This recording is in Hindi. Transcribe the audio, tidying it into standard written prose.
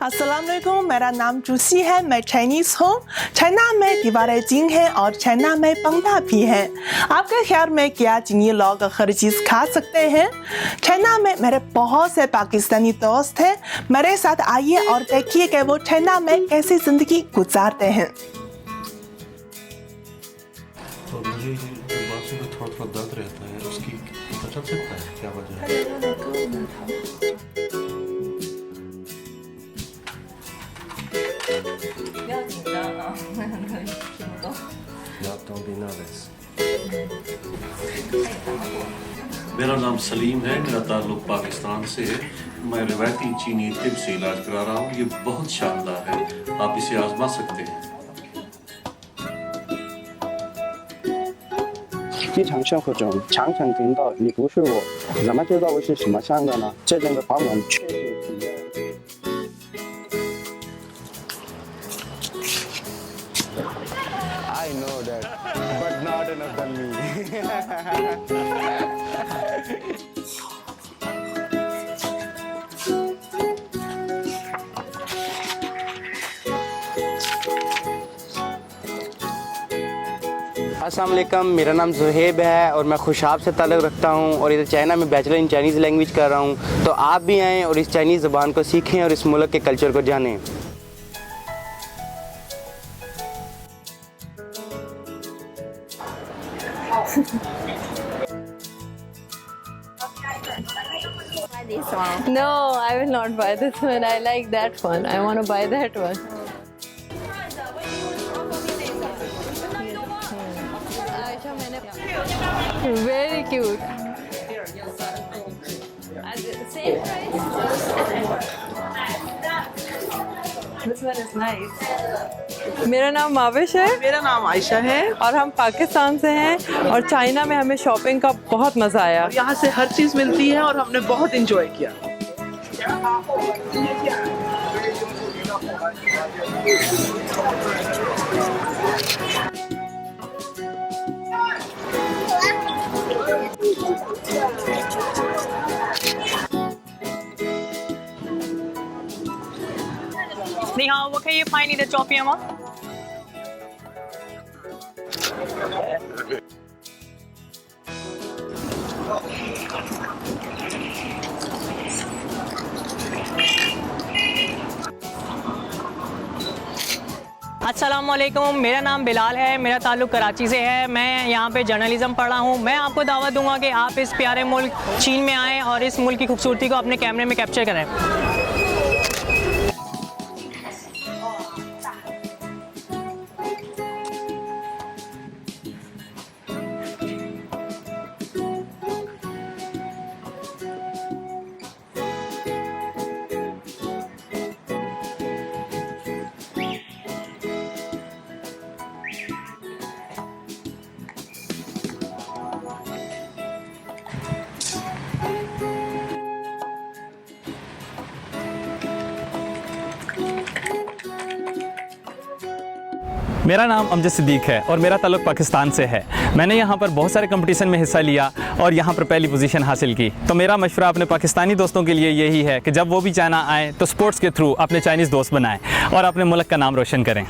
अस्सलाम वालेकुम, मेरा नाम जूसी है, मैं चाइनीज़ हूँ। चाइना में दीवारें जिंग हैं और चाइना में पंडा भी हैं। आपके ख्याल में क्या चीनी लोग हर चीज़ खा सकते हैं? चाइना में मेरे बहुत से पाकिस्तानी दोस्त हैं। मेरे साथ आइए और देखिए कि वो चाइना में कैसी ज़िंदगी गुजारते हैं। तो मुझे बाजू में थोड़ा दर्द रहता है, उसकी पता चल सकता है क्या वजह है? मेरा नाम सलीम है, मेरा ताल्लुक पाकिस्तान से है। मैं रिवायती चीनी तिब से इलाज करा रहा हूँ। ये बहुत शानदार है, आप इसे आजमा सकते हैं। 经常生活中常常听到你不是我，怎么知道我是什么样的呢？这种的访问确实体验。I know that, but not enough than me. अस्सलाम वालेकुम, मेरा नाम ज़ुहैब है और मैं खुशाब से ताल्लुक़ रखता हूँ और इधर चाइना में बैचलर इन चाइनीज़ लैंग्वेज कर रहा हूँ। तो आप भी आएँ और इस चाइनीज़ ज़बान को सीखें और इस मुल्क के कल्चर को जानें। This one. No, I will not buy this one. I like that one. I want to buy that one. Very cute. Same price. This one is nice. मेरा नाम माविश है। मेरा नाम आयशा है और हम पाकिस्तान से हैं और चाइना में हमें शॉपिंग का बहुत मज़ा आया। यहाँ से हर चीज़ मिलती है और हमने बहुत इंजॉय किया।你好，我可以拍你的照片吗？ अस्सलामुअलैकुम, मेरा नाम बिलाल है, मेरा ताल्लुक़ कराची से है। मैं यहाँ पे जर्नलिज़्म पढ़ा हूँ। मैं आपको दावत दूंगा कि आप इस प्यारे मुल्क चीन में आएँ और इस मुल्क की खूबसूरती को अपने कैमरे में कैप्चर करें। मेरा नाम अमजद सिद्दीक है और मेरा ताल्लुक़ पाकिस्तान से है। मैंने यहाँ पर बहुत सारे कंपटीशन में हिस्सा लिया और यहाँ पर पहली पोजीशन हासिल की। तो मेरा मशवरा अपने पाकिस्तानी दोस्तों के लिए यही है कि जब वो भी चाइना आएँ तो स्पोर्ट्स के थ्रू अपने चाइनीज़ दोस्त बनाएं और अपने मुल्क का नाम रोशन करें।